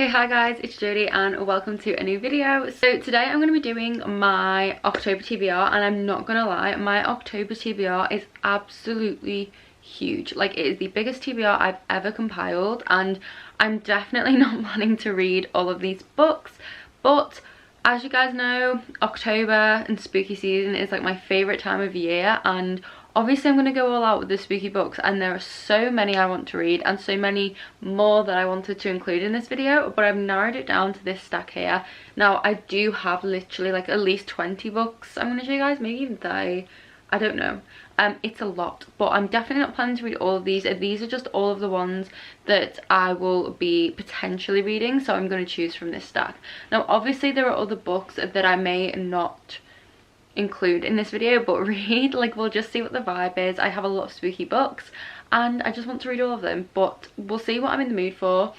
Hey, hi guys, it's Jodie and welcome to a new video. So today I'm going to be doing my October TBR, and I'm not gonna lie, my October TBR is absolutely huge. Like, it is the biggest TBR I've ever compiled, and I'm definitely not planning to read all of these books, but as you guys know, October and spooky season is like my favorite time of year, and obviously I'm going to go all out with the spooky books, and there are so many I want to read and so many more that I wanted to include in this video, but I've narrowed it down to this stack here. Now I do have literally like at least 20 books I'm going to show you guys, maybe even 30, I don't know. It's a lot, but I'm definitely not planning to read all of these. These are just all of the ones that I will be potentially reading, so I'm going to choose from this stack. Now obviously there are other books that I may not include in this video but read, like we'll just see what the vibe is. I have a lot of spooky books and I just want to read all of them, but we'll see what I'm in the mood for.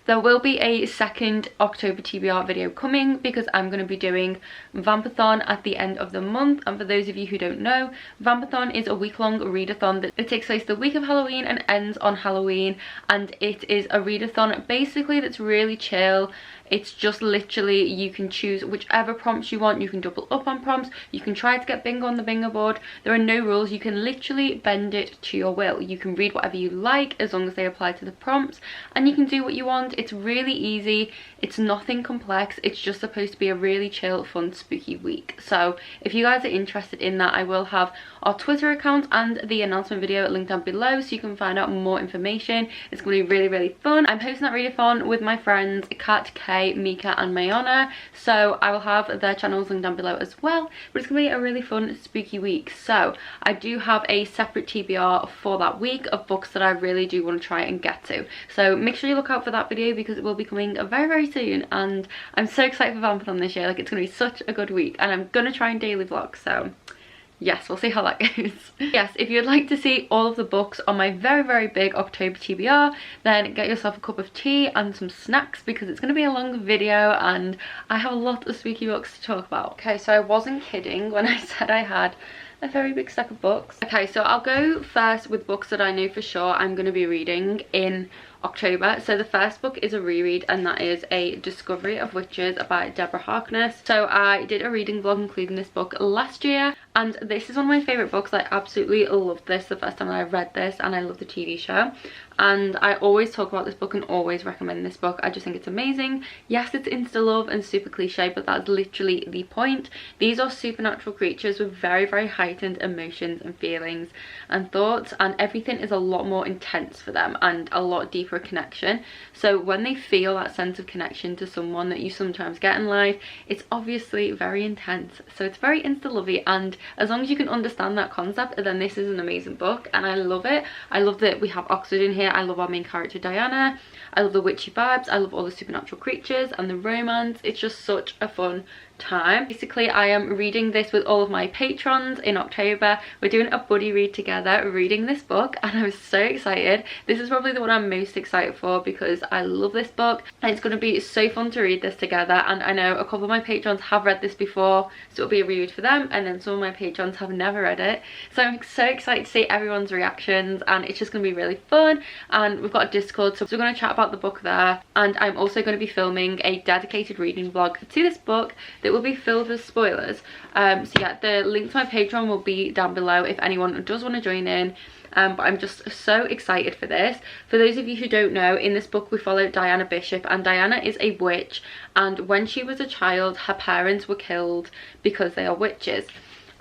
There will be a second October TBR video coming because I'm going to be doing Vampathon at the end of the month. And for those of you who don't know, Vampathon is a week-long readathon that takes place the week of Halloween and ends on Halloween, and it is a readathon basically that's really chill. It's just literally, you can choose whichever prompts you want, you can double up on prompts, you can try to get bingo on the bingo board. There are no rules, you can literally bend it to your will. You can read whatever you like as long as they apply to the prompts, and you can do what you want. It's really easy, it's nothing complex, it's just supposed to be a really chill, fun, spooky week. So if you guys are interested in that, I will have our Twitter account and the announcement video linked down below so you can find out more information. It's going to be really, really fun. I'm hosting that readathon with my friends Kat, Kay, Mika and Mayana, so I will have their channels linked down below as well, but it's going to be a really fun spooky week. So I do have a separate TBR for that week of books that I really do want to try and get to, so make sure you look out for that video because it will be coming very, very soon, and I'm so excited for Vampathon this year. Like, it's going to be such a good week, and I'm going to try and daily vlog, so yes, we'll see how that goes. Yes, if you'd like to see all of the books on my very, very big October TBR, then get yourself a cup of tea and some snacks because it's going to be a long video and I have a lot of spooky books to talk about. Okay, so I wasn't kidding when I said I had a very big stack of books. Okay, so I'll go first with books that I know for sure I'm going to be reading in October. So the first book is a reread, and that is A Discovery of Witches by Deborah Harkness. So I did a reading vlog including this book last year, and this is one of my favourite books. I absolutely loved this the first time I read this, and I love the TV show, and I always talk about this book and always recommend this book. I just think it's amazing. Yes, it's insta love and super cliche, but that's literally the point. These are supernatural creatures with very, very heightened emotions and feelings and thoughts, and everything is a lot more intense for them and a lot deeper connection. So when they feel that sense of connection to someone that you sometimes get in life, it's obviously very intense. So it's very insta lovey, and as long as you can understand that concept, then this is an amazing book, and I love it. I love that we have Oxford in here. I love our main character Diana. I love the witchy vibes. I love all the supernatural creatures and the romance. It's just such a fun time. Basically, I am reading this with all of my patrons in October. We're doing a buddy read together, reading this book, and I'm so excited. This is probably the one I'm most excited for because I love this book, and it's going to be so fun to read this together. And I know a couple of my patrons have read this before, so it'll be a reread for them, and then some of my patrons have never read it, so I'm so excited to see everyone's reactions, and it's just going to be really fun. And we've got a Discord, so we're going to chat about the book there, and I'm also going to be filming a dedicated reading vlog to this book that will be filled with spoilers. So yeah, the link to my Patreon will be down below if anyone does want to join in. But I'm just so excited for this. For those of you who don't know, in this book we follow Diana Bishop, and Diana is a witch, and when she was a child her parents were killed because they are witches,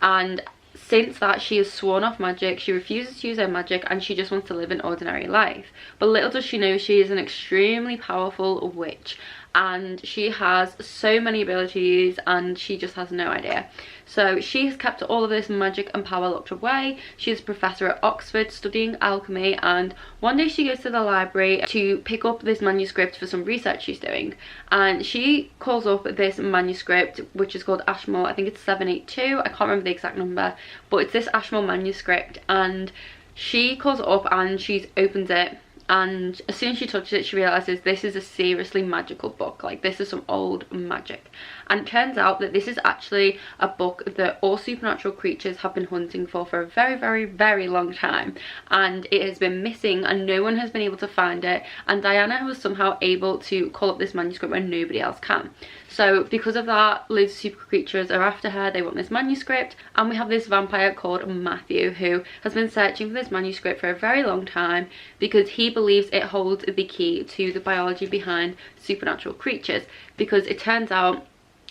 and since that she has sworn off magic. She refuses to use her magic, and she just wants to live an ordinary life. But little does she know she is an extremely powerful witch, and she has so many abilities and she just has no idea. So she has kept all of this magic and power locked away. She is a professor at Oxford studying alchemy, and one day she goes to the library to pick up this manuscript for some research she's doing, and she calls up this manuscript which is called Ashmore. I think it's 782, I can't remember the exact number, but it's this Ashmore manuscript, and she calls it up and she opens it, and as soon as she touches it, she realizes this is a seriously magical book. Like, this is some old magic. And it turns out that this is actually a book that all supernatural creatures have been hunting for a very, very, very long time, and it has been missing and no one has been able to find it, and Diana was somehow able to call up this manuscript when nobody else can. So because of that, loads of super creatures are after her. They want this manuscript, and we have this vampire called Matthew who has been searching for this manuscript for a very long time because he believes it holds the key to the biology behind supernatural creatures, because it turns out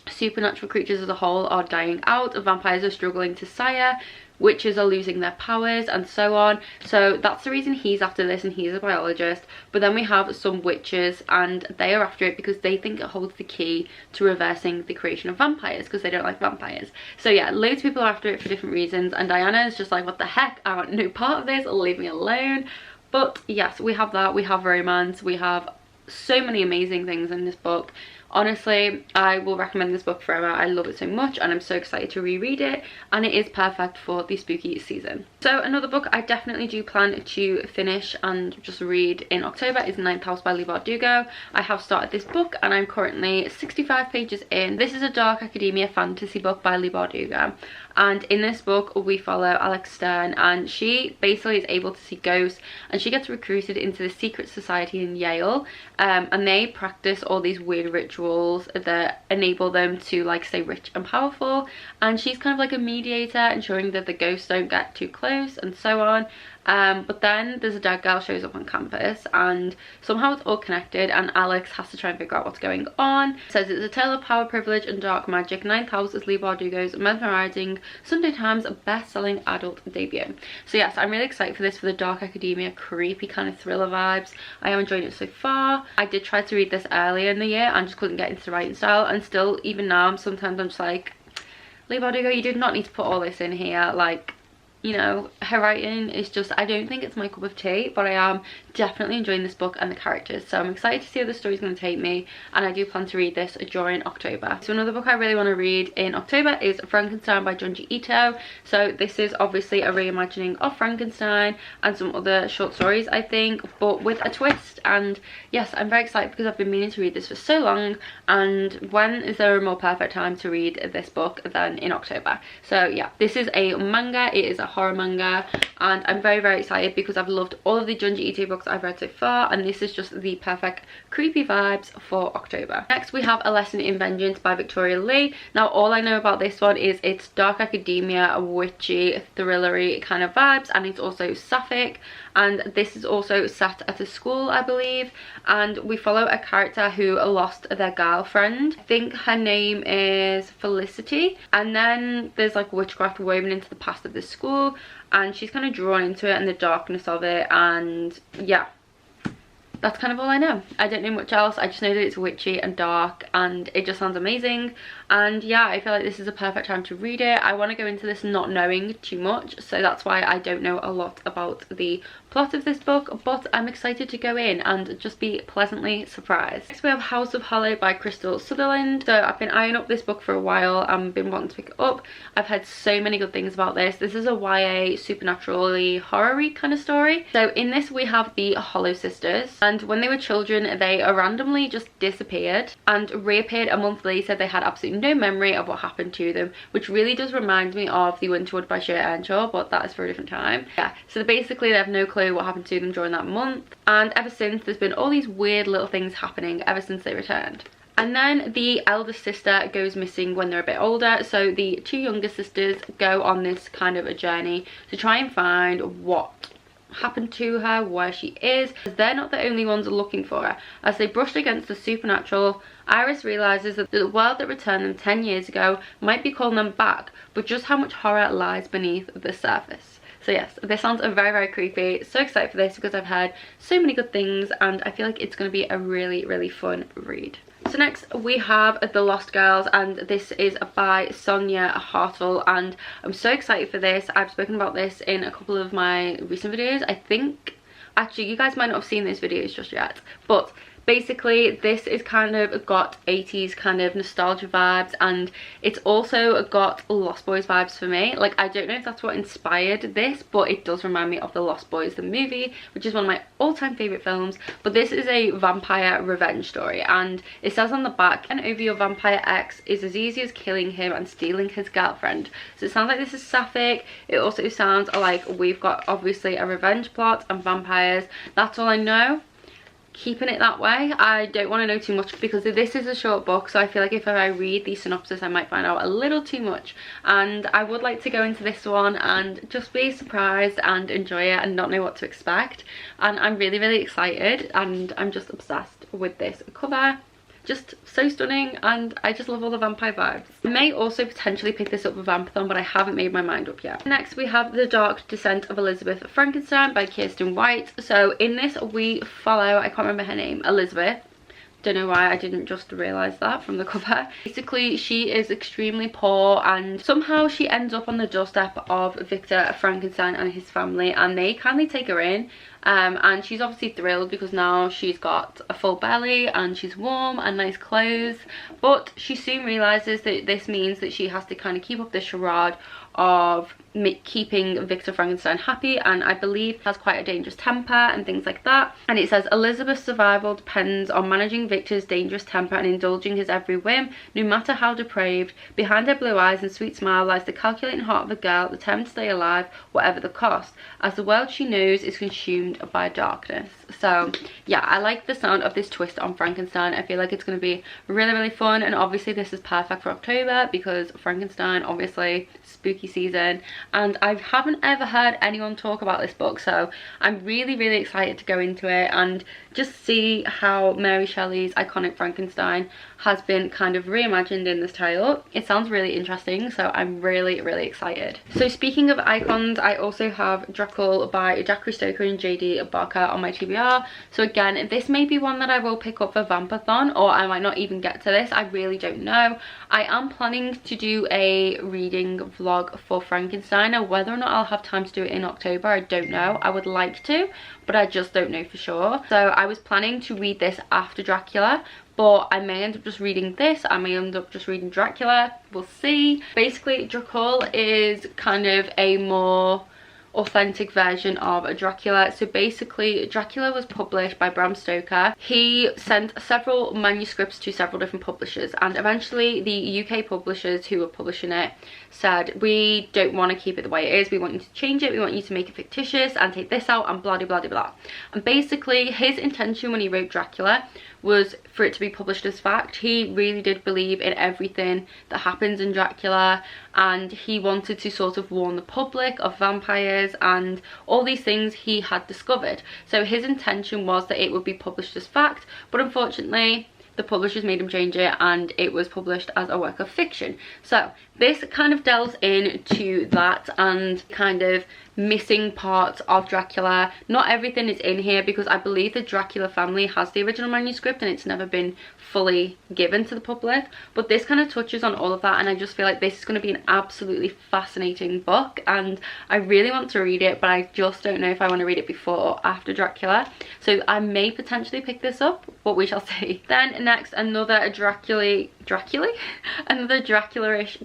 supernatural creatures as a whole are dying out, vampires are struggling to sire, witches are losing their powers, and so on. So that's the reason he's after this, and he's a biologist. But then we have some witches, and they are after it because they think it holds the key to reversing the creation of vampires, because they don't like vampires. So yeah, loads of people are after it for different reasons, and Diana is just like, what the heck, I want no part of this, leave me alone. But yes, we have that, we have romance, we have so many amazing things in this book. Honestly, I will recommend this book forever. I love it so much, and I'm so excited to reread it, and it is perfect for the spooky season. So another book I definitely do plan to finish and just read in October is Ninth House by Leigh Bardugo. I have started this book and I'm currently 65 pages in. This is a dark academia fantasy book by Leigh Bardugo, and in this book we follow Alex Stern, and she basically is able to see ghosts, and she gets recruited into the secret society in Yale, and they practice all these weird rituals that enable them to like stay rich and powerful, and she's kind of like a mediator, ensuring that the ghosts don't get too close and so on. But then there's a dead girl shows up on campus, and somehow it's all connected, and Alex has to try and figure out what's going on. It says it's a tale of power, privilege and dark magic. Ninth House is Leigh Bardugo's mesmerizing Sunday Times best-selling adult debut. So yes, I'm really excited for this, for the dark academia, creepy kind of thriller vibes. I am enjoying it so far. I did try to read this earlier in the year and just couldn't get into the writing style, and still even now sometimes I'm just like, Leigh Bardugo, you did not need to put all this in here. Like, you know, her writing is just, I don't think it's my cup of tea, but I am definitely enjoying this book and the characters, so I'm excited to see where the story's going to take me, and I do plan to read this during October. So another book I really want to read in October is Frankenstein by Junji Ito. So this is obviously a reimagining of Frankenstein and some other short stories, I think, but with a twist. And yes, I'm very excited because I've been meaning to read this for so long, and when is there a more perfect time to read this book than in October? So yeah, this is a manga, it is a horror manga, and I'm very, very excited because I've loved all of the Junji Ito books I've read so far, and this is just the perfect creepy vibes for October. Next we have A Lesson in Vengeance by Victoria Leigh. Now all I know about this one is it's dark academia, witchy, thrillery kind of vibes, and it's also sapphic, and this is also set at a school, I believe, and we follow a character who lost their girlfriend. I think her name is Felicity, and then there's like witchcraft woven into the past of this school, and she's kind of drawn into it and the darkness of it, and yeah, that's kind of all I know. I don't know much else. I just know that it's witchy and dark, and it just sounds amazing. And yeah, I feel like this is a perfect time to read it. I want to go into this not knowing too much, so that's why I don't know a lot about the plot of this book, but I'm excited to go in and just be pleasantly surprised. Next we have House of Hollow by Crystal Sutherland. So I've been eyeing up this book for a while and been wanting to pick it up. I've heard so many good things about this. This is a YA supernaturally horror-y kind of story. So in this we have the Hollow sisters, and when they were children they randomly just disappeared and reappeared a month later. They had absolutely no memory of what happened to them, which really does remind me of The Winterwood by Shea Earnshaw, but that is for a different time. Yeah, so basically they have no clue what happened to them during that month, and ever since there's been all these weird little things happening ever since they returned. And then the eldest sister goes missing when they're a bit older, so the two younger sisters go on this kind of a journey to try and find what happened to her, where she is. They're not the only ones looking for her. As they brushed against the supernatural, Iris realizes that the world that returned them 10 years ago might be calling them back, but just how much horror lies beneath the surface. So yes, this sounds very, very creepy. So excited for this because I've heard so many good things, and I feel like it's going to be a really, really fun read. So next we have The Lost Girls, and this is by Sonia Hartle, and I'm so excited for this. I've spoken about this in a couple of my recent videos. I think, actually, you guys might not have seen these videos just yet, but Basically, this is kind of got 80s kind of nostalgia vibes, and it's also got Lost Boys vibes for me. Like, I don't know if that's what inspired this, but it does remind me of the Lost Boys, the movie, which is one of my all-time favorite films. But this is a vampire revenge story, and it says on the back, and over your vampire ex is as easy as killing him and stealing his girlfriend. So it sounds like this is sapphic. It also sounds like we've got obviously a revenge plot and vampires. That's all I know. Keeping it that way. I don't want to know too much because this is a short book, so I feel like if I read the synopsis I might find out a little too much, and I would like to go into this one and just be surprised and enjoy it and not know what to expect. And I'm really excited, and I'm just obsessed with this cover. Just so stunning, and I just love all the vampire vibes. I may also potentially pick this up with Vampathon, but I haven't made my mind up yet. Next we have The Dark Descent of Elizabeth Frankenstein by Kiersten White. So in this we follow, I can't remember her name, Elizabeth. Don't know why I didn't just realise that from the cover. Basically, she is extremely poor, and somehow she ends up on the doorstep of Victor Frankenstein and his family, and they kindly take her in. And she's obviously thrilled because now she's got a full belly and she's warm and nice clothes, but she soon realizes that this means that she has to kind of keep up this charade of keeping Victor Frankenstein happy, and I believe has quite a dangerous temper and things like that. And it says Elizabeth's survival depends on managing Victor's dangerous temper and indulging his every whim, no matter how depraved. Behind her blue eyes and sweet smile lies the calculating heart of a girl determined to stay alive whatever the cost, as the world she knows is consumed by darkness. So yeah, I like the sound of this twist on Frankenstein. I feel like it's going to be really fun, and obviously this is perfect for October because Frankenstein, obviously spooky season, and I haven't ever heard anyone talk about this book, so I'm really excited to go into it and just see how Mary Shelley's iconic Frankenstein has been kind of reimagined in this tale. It sounds really interesting, so I'm really excited. So speaking of icons, I also have Dracul by Dacre, Stoker and JD Barker on my TBR. So again, this may be one that I will pick up for Vampathon, or I might not even get to this. I really don't know. I am planning to do a reading vlog for Frankenstein. Now whether or not I'll have time to do it in October, I don't know. I would like to, but I just don't know for sure. So I was planning to read this after Dracula, but I may end up just reading this. I may end up just reading Dracula. We'll see. Basically, Dracul is kind of a more authentic version of a Dracula. So basically, Dracula was published by Bram Stoker. He sent several manuscripts to several different publishers, and eventually the UK publishers who were publishing it said, we don't want to keep it the way it is, we want you to change it, we want you to make it fictitious and take this out and blah blah blah. And basically his intention when he wrote Dracula was for it to be published as fact. He really did believe in everything that happens in Dracula, and he wanted to sort of warn the public of vampires and all these things he had discovered. So his intention was that it would be published as fact, but unfortunately the publishers made him change it and it was published as a work of fiction. So this kind of delves into that and kind of missing parts of Dracula. Not everything is in here because I believe the Dracula family has the original manuscript and it's never been fully given to the public, but this kind of touches on all of that, and I just feel like this is going to be an absolutely fascinating book and I really want to read it, but I just don't know if I want to read it before or after Dracula. So I may potentially pick this up, but we shall see. Then next, another Dracula-ish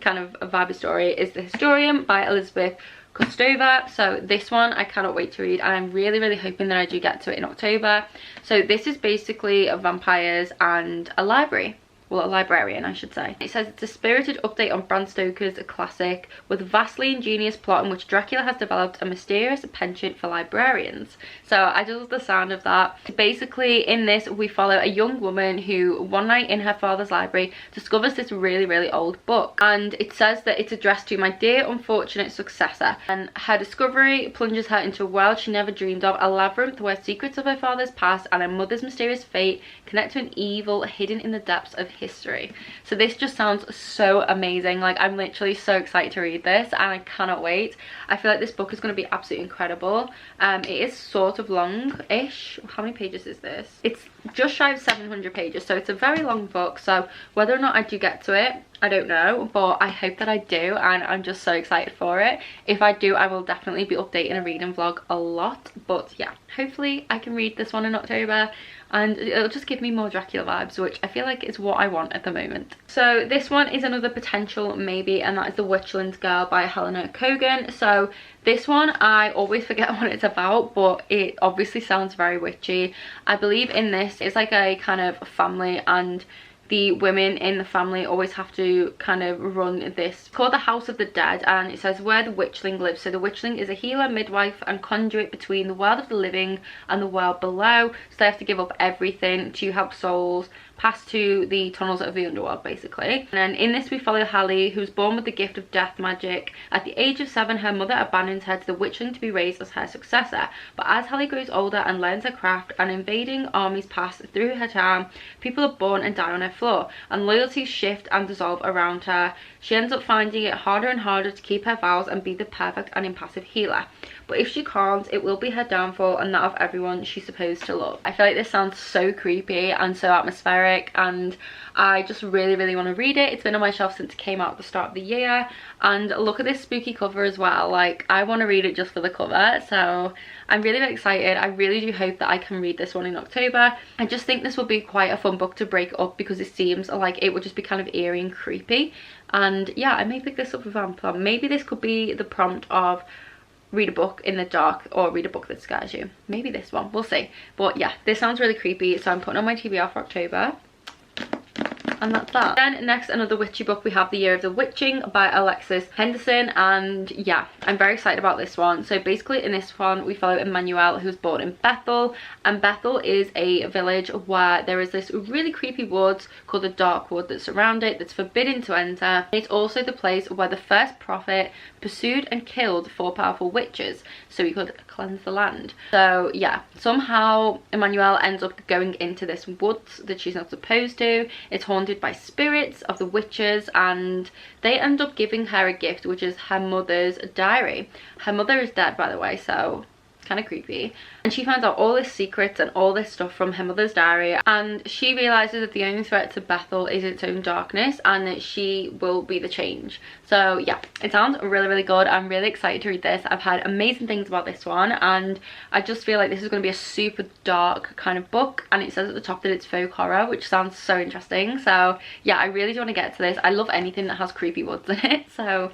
kind of vibe story is The Historian by Elizabeth Kostova. So this one I cannot wait to read, and I'm really hoping that I do get to it in October. So this is basically vampires and a library. Well, a librarian, I should say. It says it's a spirited update on Bram Stoker's classic with a vastly ingenious plot in which Dracula has developed a mysterious penchant for librarians. So I just love the sound of that. Basically, in this, we follow a young woman who one night in her father's library discovers this really old book, and it says that it's addressed to my dear unfortunate successor, and her discovery plunges her into a world she never dreamed of, a labyrinth where secrets of her father's past and her mother's mysterious fate connect to an evil hidden in the depths of history. So this just sounds so amazing. Like, I'm literally so excited to read this and I cannot wait. I feel like this book is going to be absolutely incredible. It is sort of long-ish. How many pages is this? It's just shy of 700 pages, so it's a very long book. So whether or not I do get to it, I don't know, but I hope that I do, and I'm just so excited for it. If I do, I will definitely be updating a reading vlog a lot, but yeah, hopefully I can read this one in October. and it'll just give me more Dracula vibes, which I feel like is what I want at the moment. So this one is another potential maybe, and that is the Witchlings Girl by Helena Kogan. So this one, I always forget what it's about, but it obviously sounds very witchy. I believe in this, it's like a kind of family, and the women in the family always have to kind of run this. It's called the House of the Dead, and it says where the Witchling lives. So the Witchling is a healer, midwife and conduit between the world of the living and the world below. So they have to give up everything to help souls pass to the tunnels of the underworld, basically. And then in this we follow Hallie, who's born with the gift of death magic. At the age of 7, her mother abandons her to the Witchling to be raised as her successor. But as Hallie grows older and learns her craft, and invading armies pass through her town, people are born and die on her floor, and loyalties shift and dissolve around her. She ends up finding it harder and harder to keep her vows and be the perfect and impassive healer. But if she can't, it will be her downfall and that of everyone she's supposed to love. I feel like this sounds so creepy and so atmospheric, and I just really want to read it. It's been on my shelf since it came out at the start of the year, and look at this spooky cover as well. Like, I want to read it just for the cover, so I'm really excited. I really do hope that I can read this one in October. I just think this will be quite a fun book to break up, because it seems like it would just be kind of eerie and creepy. And yeah, I may pick this up with Vampire. Maybe this could be the prompt of read a book in the dark or read a book that scares you. Maybe this one, we'll see. But yeah, this sounds really creepy, so I'm putting on my TBR for October. And that's that. Then next, another witchy book, we have The Year of the Witching by Alexis Henderson, and yeah, I'm very excited about this one. So basically in this one we follow Emmanuel, who's born in Bethel, and Bethel is a village where there is this really creepy woods called the Dark Wood that surround it, that's forbidden to enter. It's also the place where the first prophet pursued and killed 4 powerful witches so he could cleanse the land. So yeah, somehow Emmanuel ends up going into this woods that she's not supposed to. It's haunted by spirits of the witches, and they end up giving her a gift, which is her mother's diary. Her mother is dead, by the way, so kind of creepy. And she finds out all this secrets and all this stuff from her mother's diary, and she realizes that the only threat to Bethel is its own darkness, and that she will be the change. So yeah, it sounds really good. I'm really excited to read this. I've heard amazing things about this one, and I just feel like this is going to be a super dark kind of book, and it says at the top that it's folk horror, which sounds so interesting. So yeah, I really do want to get to this. I love anything that has creepy woods in it, so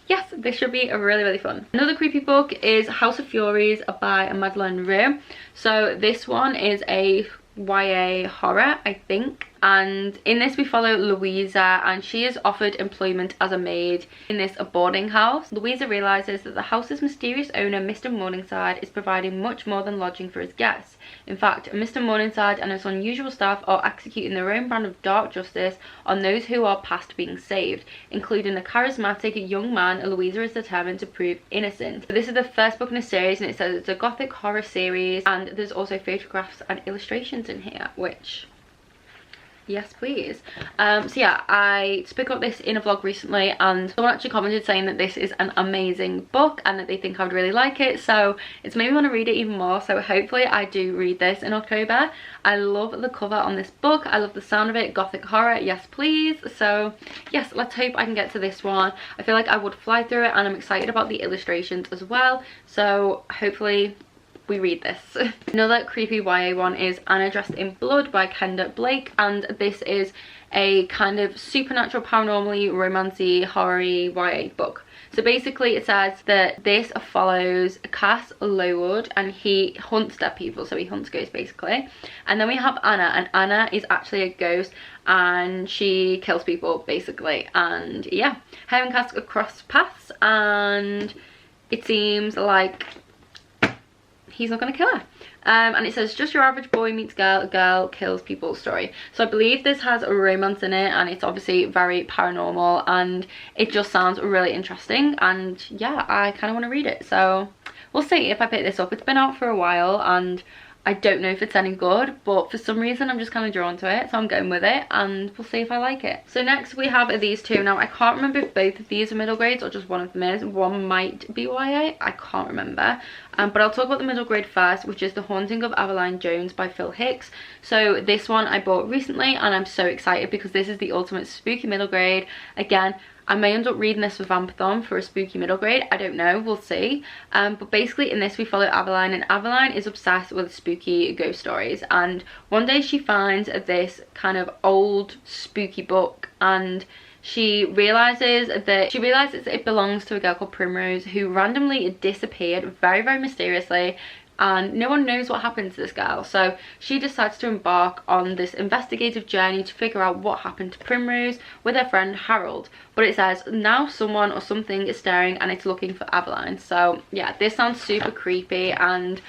yes, this should be really fun. Another creepy book is House of Furies by Madeleine Roux. So this one is a YA horror, I think, and in this we follow Louisa, and she is offered employment as a maid in this boarding house. Louisa realizes that the house's mysterious owner, Mr. Morningside, is providing much more than lodging for his guests. In fact, Mr. Morningside and his unusual staff are executing their own brand of dark justice on those who are past being saved, including the charismatic young man Louisa is determined to prove innocent. So this is the first book in a series, and it says it's a gothic horror series, and there's also photographs and illustrations in here, which yes please. So yeah, I spoke about this in a vlog recently, and someone actually commented saying that this is an amazing book and that they think I would really like it, so it's made me want to read it even more. So hopefully I do read this in October. I love the cover on this book, I love the sound of it, gothic horror, yes please. So yes, let's hope I can get to this one. I feel like I would fly through it, and I'm excited about the illustrations as well, so hopefully we read this. Another creepy YA one is Anna Dressed in Blood by Kenda Blake, and this is a kind of supernatural, paranormally, romancy, horror-y YA book. So basically it says that this follows Cass Lowood, and he hunts dead people, so he hunts ghosts basically. And then we have Anna, and Anna is actually a ghost, and she kills people basically. And yeah, her and Cass cross paths, and it seems like he's not going to kill her. And it says, just your average boy meets girl, girl kills people story. So I believe this has a romance in it, and it's obviously very paranormal, and it just sounds really interesting, and yeah, I kind of want to read it. So we'll see if I pick this up. It's been out for a while, and I don't know if it's any good, but for some reason I'm just kind of drawn to it, so I'm going with it, and we'll see if I like it. So next we have these two. Now I can't remember if both of these are middle grades or just one of them is. One might be YA, I can't remember. But I'll talk about the middle grade first, which is The Haunting of Aveline Jones by Phil Hickes. So this one I bought recently, and I'm so excited because this is the ultimate spooky middle grade. Again, I may end up reading this with Vampathon for a spooky middle grade. I don't know, we'll see. But basically in this we follow Aveline, and Aveline is obsessed with spooky ghost stories, and one day she finds this kind of old spooky book, and she realizes that it belongs to a girl called Primrose who randomly disappeared very, very mysteriously, and no one knows what happened to this girl. So she decides to embark on this investigative journey to figure out what happened to Primrose with her friend Harold. But it says now someone or something is staring and it's looking for Aveline. So yeah, this sounds super creepy and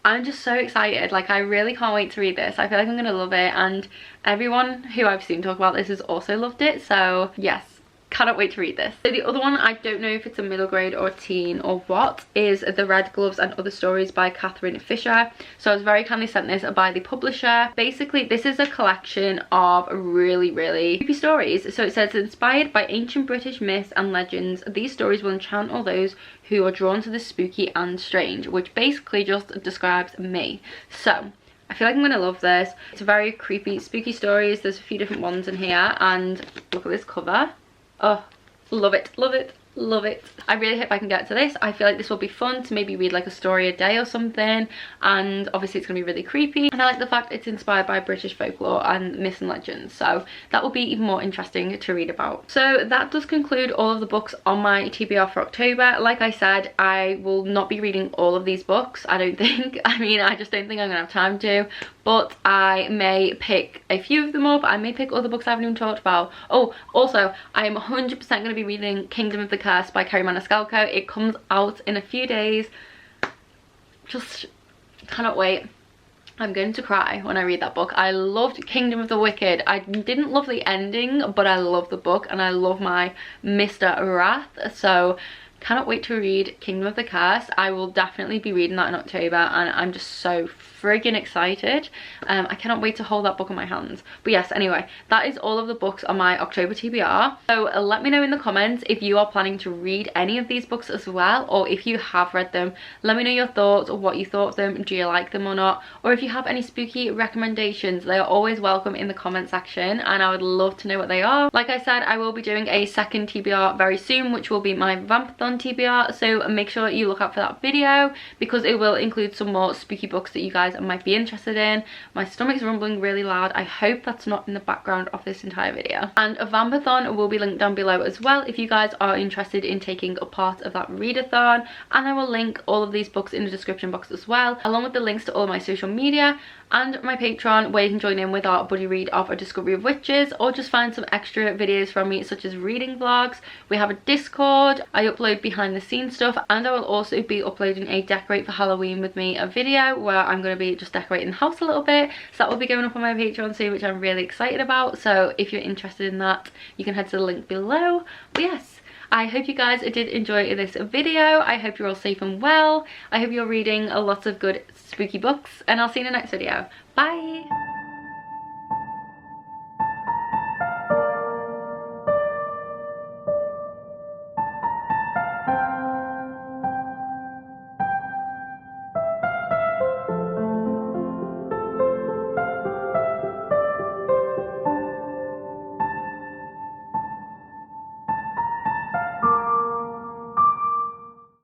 I'm just so excited. Like, I really can't wait to read this. I feel like I'm gonna love it, and everyone who I've seen talk about this has also loved it, so yes, cannot wait to read this. So the other one, I don't know if it's a middle grade or a teen or what, is The Red Gloves and Other Stories by Catherine Fisher. So I was very kindly sent this by the publisher. Basically this is a collection of really, really creepy stories. So it says, inspired by ancient British myths and legends, these stories will enchant all those who are drawn to the spooky and strange, which basically just describes me. So I feel like I'm gonna love this. It's a very creepy, spooky stories. There's a few different ones in here, and look at this cover. Oh, love it, love it, love it. I really hope I can get to this. I feel like this will be fun to maybe read like a story a day or something, and obviously it's gonna be really creepy, and I like the fact it's inspired by British folklore and myths and legends, so that will be even more interesting to read about. So that does conclude all of the books on my TBR for October. Like I said, I will not be reading all of these books, I don't think. I mean, I just don't think I'm gonna have time to, but I may pick a few of them up. I may pick other books I haven't even talked about. Oh, also, I am 100% going to be reading Kingdom of the Curse by Kerri Maniscalco. It comes out in a few days. Just cannot wait. I'm going to cry when I read that book. I loved Kingdom of the Wicked. I didn't love the ending, but I love the book, and I love my Mr. Wrath. So cannot wait to read Kingdom of the Curse. I will definitely be reading that in October, and I'm just so friggin' excited. I cannot wait to hold that book in my hands. But yes, anyway, that is all of the books on my October TBR. So let me know in the comments if you are planning to read any of these books as well, or if you have read them. Let me know your thoughts, or what you thought of them. Do you like them or not? Or if you have any spooky recommendations, they are always welcome in the comment section, and I would love to know what they are. Like I said, I will be doing a second TBR very soon, which will be my Vampathon TBR, so make sure you look out for that video, because it will include some more spooky books that you guys might be interested in. My stomach's rumbling really loud. I hope that's not in the background of this entire video. And a Vampathon will be linked down below as well if you guys are interested in taking a part of that readathon, and I will link all of these books in the description box as well, along with the links to all of my social media and my Patreon, where you can join in with our buddy read of A Discovery of Witches, or just find some extra videos from me, such as reading vlogs. We have a Discord, I upload behind the scenes stuff, and I will also be uploading a Decorate for Halloween with me a video where I'm going to be just decorating the house a little bit. So that will be going up on my Patreon soon, which I'm really excited about. So if you're interested in that, you can head to the link below. But yes, I hope you guys did enjoy this video. I hope you're all safe and well. I hope you're reading a lot of good spooky books, and I'll see you in the next video. Bye!